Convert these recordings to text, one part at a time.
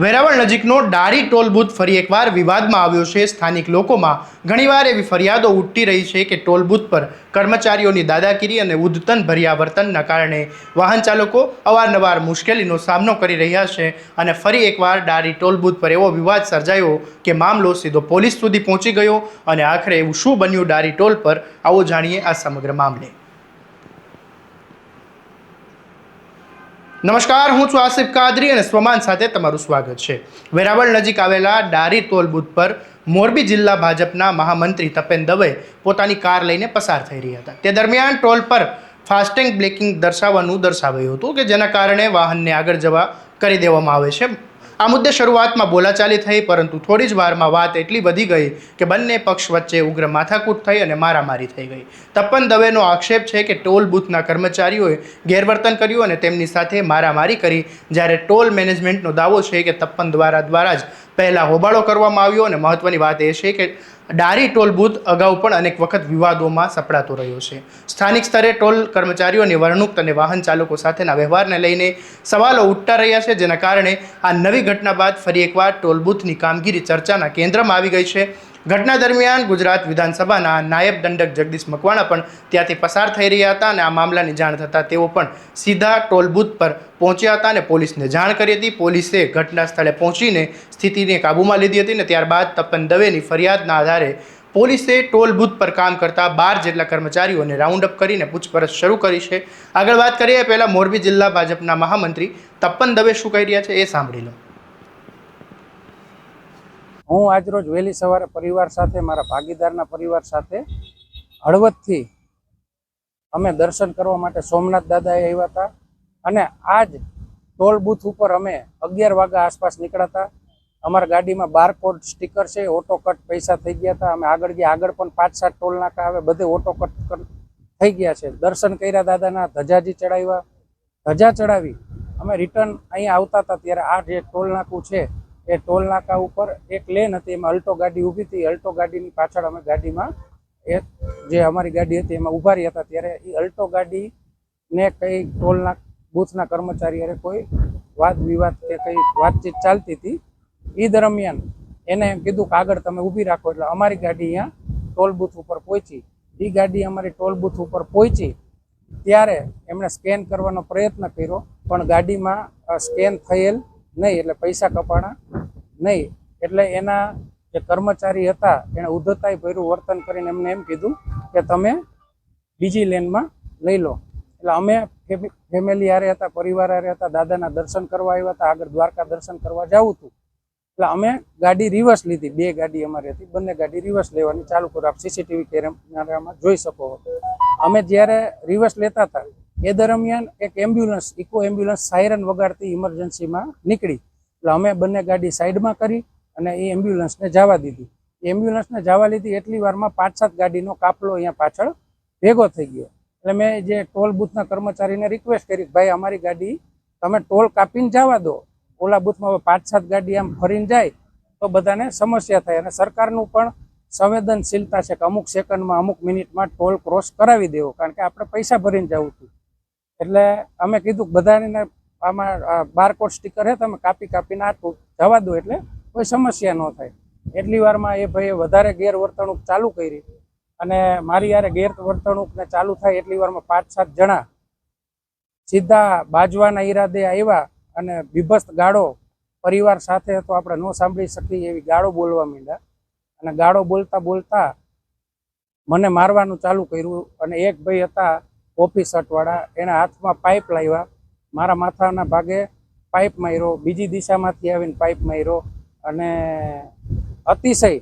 વેરાવળ નજીકનો Dari toll booth ફરી એકવાર વિવાદમાં આવ્યો છે। સ્થાનિક લોકોમાં ઘણીવાર એવી ફરિયાદો ઉઠતી રહી છે કે ટોલ બૂથ પર કર્મચારીઓની દાદાગીરી અને ઉદ્ધતન ભર્યા વર્તનના કારણે વાહન ચાલકો અવારનવાર મુશ્કેલીનો સામનો કરી રહ્યા છે અને ફરી એકવાર ડારી ટોલ બૂથ પર એવો વિવાદ સર્જાયો કે મામલો સીધો પોલીસ સુધી પહોંચી ગયો અને આખરે એવું શું બન્યું ડારી ટોલ પર, આવો જાણીએ આ સમગ્ર મામલે। નમસ્કાર, હું છું આસિફ કાદરી અને સ્વમાન સાથે તમારું સ્વાગત છે। વેરાવળ નજીક આવેલા ડારી ટોલ બૂથ પર મોરબી જિલ્લા ભાજપના મહામંત્રી તપેન દવે પોતાની કાર લઈને પસાર થઈ રહ્યા હતા। તે દરમિયાન ટોલ પર ફાસ્ટેગ બ્રેકિંગ દર્શાવાયું હતું કે જેના કારણે વાહનને આગળ જવા કરી દેવામાં આવે છે। આ મુદ્દે શરૂઆતમાં બોલાચાલી થઈ, પરંતુ થોડી જ વારમાં વાત એટલી વધી ગઈ કે બંને પક્ષ વચ્ચે ઉગ્ર માથાકૂટ થઈ અને મારામારી થઈ ગઈ। તપન દવેનો આક્ષેપ છે કે ટોલ બૂથના કર્મચારીઓએ ગેરવર્તન કર્યું અને તેમની સાથે મારામારી કરી, જ્યારે ટોલ મેનેજમેન્ટનો દાવો છે કે તપન દ્વારા જ પહેલાં હોબાળો કરવામાં આવ્યો। અને મહત્વની વાત એ છે કે ડારી ટોલ બૂથ અગાઉ પણ અનેક વખત વિવાદોમાં સપડાતો રહ્યો છે। સ્થાનિક સ્તરે ટોલ કર્મચારીઓની વર્તણૂક અને વાહન ચાલકો સાથેના વ્યવહારને લઈને સવાલો ઉઠતા રહ્યા છે, જેના કારણે આ નવી ઘટના બાદ ફરી એકવાર ટોલ બૂથની કામગીરી ચર્ચાના કેન્દ્રમાં આવી ગઈ છે। ઘટના દરમિયાન ગુજરાત વિધાનસભાના નાયબ દંડક જગદીશ મકવાણા પણ ત્યાંથી પસાર થઈ રહ્યા હતા અને આ મામલાની જાણ થતાં તેઓ પણ સીધા ટોલ બૂથ પર પહોંચ્યા હતા અને પોલીસને જાણ કરી હતી। પોલીસે ઘટના સ્થળે પહોંચીને સ્થિતિને કાબૂમાં લીધી હતી અને ત્યારબાદ તપન દવેની ફરિયાદના આધારે પોલીસે ટોલ બૂથ પર કામ કરતા 12 જેટલા કર્મચારીઓને રાઉન્ડ અપ કરીને પૂછપરછ શરૂ કરી છે। આગળ વાત કરીએ પહેલાં મોરબી જિલ્લા ભાજપના મહામંત્રી તપન દવે શું કહી રહ્યા છે એ સાંભળી લો। હું આજરોજ વહેલી સવારે પરિવાર સાથે, મારા ભાગીદારના પરિવાર સાથે હળવદથી અમે દર્શન કરવા માટે સોમનાથ દાદાએ આવ્યા હતા અને આજ ટોલ બૂથ ઉપર અમે 11 વાગ્યા આસપાસ નીકળ્યા હતા। અમારા ગાડીમાં બારકોડ સ્ટીકર છે, ઓટો કટ પૈસા થઈ ગયા હતા। અમે આગળ ગયા, આગળ પણ 5-7 ટોલ નાકા આવે, બધે ઓટો કટ થઈ ગયા છે। દર્શન કર્યા દાદાના, ધજાજી ચડાવ્યા, ધજા ચડાવી અમે રિટર્ન અહીંયા આવતા હતા ત્યારે આ જે ટોલ નાકું છે એ ટોલ નાકા ઉપર એક લેન હતી, એમાં અલ્ટો ગાડી ઊભી હતી। અલ્ટો ગાડીની પાછળ અમે ગાડીમાં એક જે અમારી ગાડી હતી એમાં ઊભા રહ્યા હતા ત્યારે એ અલ્ટો ગાડીને કંઈ ટોલના બૂથના કર્મચારી અરે કોઈ વાદ વિવાદ કે કંઈ વાતચીત ચાલતી હતી। એ દરમિયાન એને એમ કીધું કે આગળ તમે ઊભી રાખો, એટલે અમારી ગાડી અહીંયા ટોલ બૂથ ઉપર પહોંચી। એ ગાડી અમારી ટોલ બૂથ ઉપર પહોંચી ત્યારે એમણે સ્કેન કરવાનો પ્રયત્ન કર્યો, પણ ગાડીમાં સ્કેન થયેલ નહીં, એટલે પૈસા કપાણા નહીં। એટલે એના જે કર્મચારી હતા એણે ઉદ્ધતાઈ ભર્યું વર્તન કરીને એમને એમ કીધું કે તમે બીજી લેનમાં લઈ લો। એટલે અમે ફેમિલી હારે હતા, પરિવાર હારે હતા, દાદાના દર્શન કરવા આવ્યા હતા, આગળ દ્વારકા દર્શન કરવા જવું હતું, એટલે અમે ગાડી રિવર્સ લીધી। 2 ગાડી અમારી હતી, બંને ગાડી રિવર્સ લેવાની ચાલુ કરો, આપ સીસીટીવી કેમેરામાં જોઈ શકો। અમે જ્યારે રિવર્સ લેતા હતા એ દરમિયાન એક એમ્બ્યુલન્સ, ઇકો એમ્બ્યુલન્સ સાયરન વગાડતી ઇમરજન્સીમાં નીકળી, એટલે અમે બંને ગાડી સાઈડમાં કરી અને એ એમ્બ્યુલન્સને જવા દીધી। એમ્બ્યુલન્સને જવા લીધી એટલી વારમાં 5-7 ગાડીનો કાફલો અહીંયા પાછળ ભેગો થઈ ગયો। એટલે મેં જે ટોલ બૂથના કર્મચારીને રિક્વેસ્ટ કરી, ભાઈ અમારી ગાડી તમે ટોલ કાપીને જવા દો, ઓલા બૂથમાં 5-7 ગાડી આમ ફરીને જાય તો બધાને સમસ્યા થાય અને સરકારનું પણ સંવેદનશીલતા છે કે અમુક સેકન્ડમાં, અમુક મિનિટમાં ટોલ ક્રોસ કરાવી દેવો, કારણ કે આપણે પૈસા ભરીને જવું હતું। એટલે અમે કીધું બધાને આમાં બારકોડ સ્ટીકર છે, તમે કાપીને આટલું જવા દો એટલે કોઈ સમસ્યા ન થાય। એટલી વારમાં એ ભાઈએ વધારે ગેરવર્તણૂક ચાલુ કરી અને મારી યારે ગેરવર્તણૂકને ચાલુ થાય એટલી વારમાં 5-7 જણા સીધા બાજવાના ઈરાદે આવ્યા અને બીભત્સ ગાળો, પરિવાર સાથે તો આપણે ન સાંભળી શકીએ એવી ગાળો બોલવા માંડ્યા અને ગાળો બોલતા મને મારવાનું ચાલુ કર્યું। અને એક ભાઈ હતા ઓફિસરવાળા, એના હાથમાં પાઇપ લાવ્યા, મારા માથાના ભાગે પાઇપ માર્યો, બીજી દિશામાંથી આવીને પાઇપ માર્યો અને અતિશય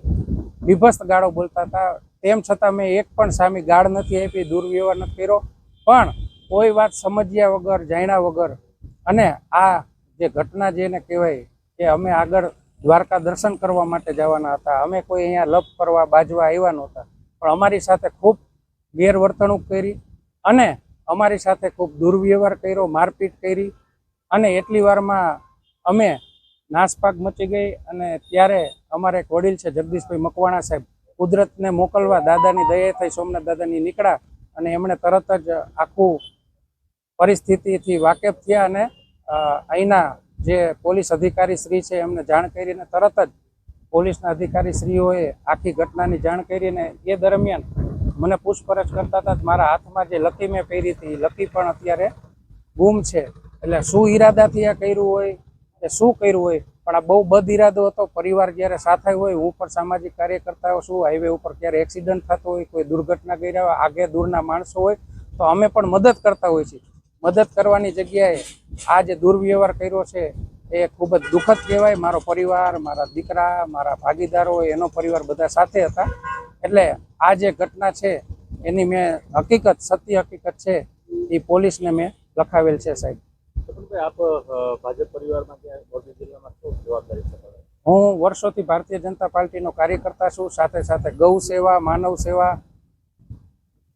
બીભત્સ ગાળો બોલતા હતા। તેમ છતાં મેં એક પણ સામે ગાળ નથી આપી, દુર્વ્યવહાર નથી કર્યો, પણ કોઈ વાત સમજ્યા વગર, જાણ્યા વગર અને આ જે ઘટના જેને કહેવાય કે અમે આગળ દ્વારકા દર્શન કરવા માટે જવાના હતા, અમે કોઈ અહીંયા લપ કરવા, બાજવા આવ્યા નહોતા, પણ અમારી સાથે ખૂબ ગેરવર્તણૂક કરી અને અમારી સાથે ખૂબ દુર્વ્યવહાર કર્યો, મારપીટ કરી અને એટલી વારમાં અમે નાસભાગ મચી ગઈ। અને ત્યારે અમારે એક વડીલ છે જગદીશભાઈ મકવાણા સાહેબ, કુદરતને મોકલવા દાદાની દયા થઈ સોમનાથ દાદાની નીકળ્યા અને એમણે તરત જ આખું પરિસ્થિતિથી વાકેફ થયા અને અહીંના જે પોલીસ અધિકારી શ્રી છે એમને જાણ કરીને તરત જ પોલીસના અધિકારી શ્રીઓએ આખી ઘટનાની જાણ કરીને એ દરમિયાન મને પૂછપરછ કરતા હતા. મારા હાથમાં જે લકી મેં પહેરી હતી લકી પણ અત્યારે ગુમ છે. એટલે શું ઈરાદાથી આ કર્યું હોય કે શું કર્યું હોય, પણ આ બહુ બદ ઈરાદો હતો. પરિવાર જ્યારે સાથે હોય, હું પણ સામાજિક કાર્યકર્તાઓ છું, હાઈવે ઉપર ક્યારે એક્સિડન્ટ થતો હોય, કોઈ દુર્ઘટના કર્યા હોય, આગે દૂરના માણસો હોય તો અમે પણ મદદ કરતા હોઈએ છીએ. મદદ કરવાની જગ્યાએ આ જે દુર્વ્યવહાર કર્યો છે એ ખૂબ જ દુઃખદ કહેવાય. મારો પરિવાર, મારા દીકરા, મારા ભાગીદારો, એનો પરિવાર બધા સાથે હતા. એટલે આ જે ઘટના છે એની મેં હકીકત, સત્ય હકીકત છે એ પોલીસને મેં લખાવેલ છે સાહેબ. આપ ભાજપ પરિવારમાં ત્યાં મોરબી જિલ્લામાં શું જવાબદારી સંભાળે? હું વર્ષોથી ભારતીય જનતા પાર્ટીનો કાર્યકર્તા છું. સાથે સાથે ગૌ સેવા, માનવ સેવા,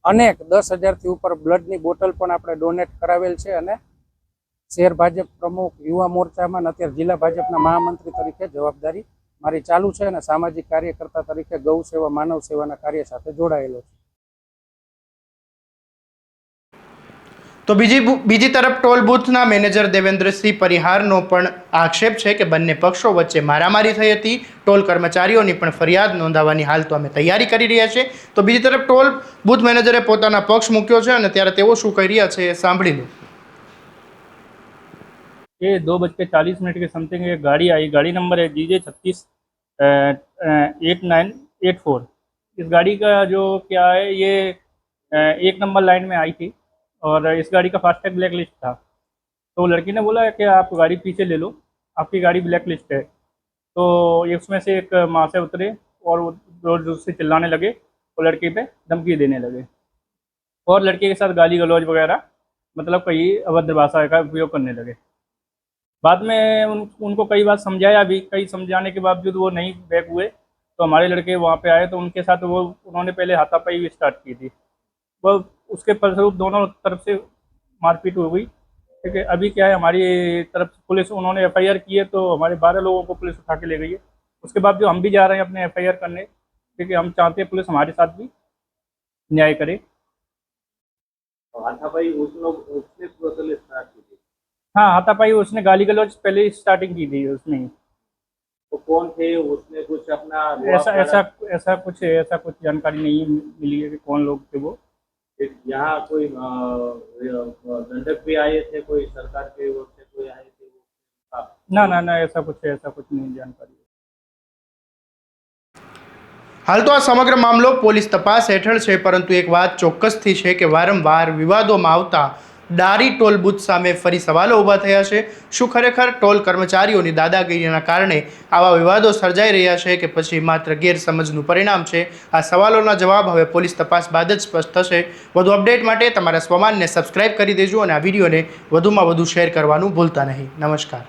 અનેક 10,000થી ઉપર બ્લડની બોટલ પણ આપણે ડોનેટ કરાવેલ છે. અને શહેર ભાજપ પ્રમુખ, યુવા મોરચામાં અને અત્યારે જિલ્લા ભાજપના મહામંત્રી તરીકે જવાબદારી મારી ચાલુ છે. અને સામાજિક કાર્યકર્તા તરીકે ગૌ સેવા, માનવ સેવાના કાર્ય સાથે જોડાયેલો છે. તો બીજી તરફ ટોલ બૂથના મેનેજર દેવેન્દ્રસિંહ પરિહારનો પણ આક્ષેપ છે કે બંને પક્ષો વચ્ચે મારામારી થઈ હતી. ટોલ કર્મચારીઓની પણ ફરિયાદ નોંધાવવાની હાલ તો અમે તૈયારી કરી રહ્યા છે. તો બીજી તરફ ટોલ બૂથ મેનેજરે પોતાના પક્ષ મૂક્યો છે અને ત્યારે તેઓ શું કહી રહ્યા છે એ સાંભળી લો. ये 2:40 के समथिंग एक गाड़ी आई, गाड़ी नंबर है DJ368984। इस गाड़ी का जो क्या है, ये 1 नंबर लाइन में आई थी और इस गाड़ी का फास्टैग ब्लैक लिस्ट था। तो लड़की ने बोला कि आप गाड़ी पीछे ले लो, आपकी गाड़ी ब्लैक लिस्ट है। तो उसमें से एक माँ से उतरे और जोर जोर से चिल्लाने लगे और लड़की पे धमकी देने लगे और लड़के के साथ गाली गलौज वगैरह, मतलब कई अभद्र भाषा का उपयोग करने लगे। बाद में उनको कई बार समझाया भी, कई समझाने के बावजूद वो नहीं बैक हुए। तो हमारे लड़के वहाँ पे आए तो उनके साथ उन्होंने पहले हाथापाई भी स्टार्ट की थी। वो उसके फलस्वरूप दोनों तरफ से मारपीट हो गई। ठीक है, अभी क्या है, हमारी तरफ से पुलिस, उन्होंने FIR की है तो हमारे 12 लोगों को पुलिस उठा के ले गई है। उसके बाद जो हम भी जा रहे हैं अपने FIR करने, क्योंकि हम चाहते हैं पुलिस हमारे साथ भी न्याय करे। हाथापाई उसने स्टार्ट की थी? हाँ, हाथापाई उसने गाली गलौज पहले ही स्टार्टिंग की थी उसने। तो कौन थे? उसने कुछ अपना ऐसा कुछ जानकारी नहीं मिली है कि कौन लोग थे वो। यहाँ कोई दंडक भी आए थे, कोई सरकार के ओर से कोई आए थे? ना, ऐसा कुछ नहीं जानकारी। હાલ તો આ સમગ્ર મામલો પોલીસ તપાસ હેઠળ છે, પરંતુ એક વાત ચોક્કસથી છે કે વારંવાર વિવાદોમાં આવતા ડારી ટોલ બૂથ સામે ફરી સવાલો ઊભા થયા છે. શું ખરેખર ટોલ કર્મચારીઓની દાદાગીરીના કારણે આવા વિવાદો સર્જાઈ રહ્યા છે કે પછી માત્ર ગેરસમજનું પરિણામ છે? આ સવાલોના જવાબ હવે પોલીસ તપાસ બાદ જ સ્પષ્ટ થશે. વધુ અપડેટ માટે તમારા સ્વમાનને સબસ્ક્રાઇબ કરી દેજો અને આ વિડીયોને વધુમાં વધુ શેર કરવાનું ભૂલતા નહીં. નમસ્કાર.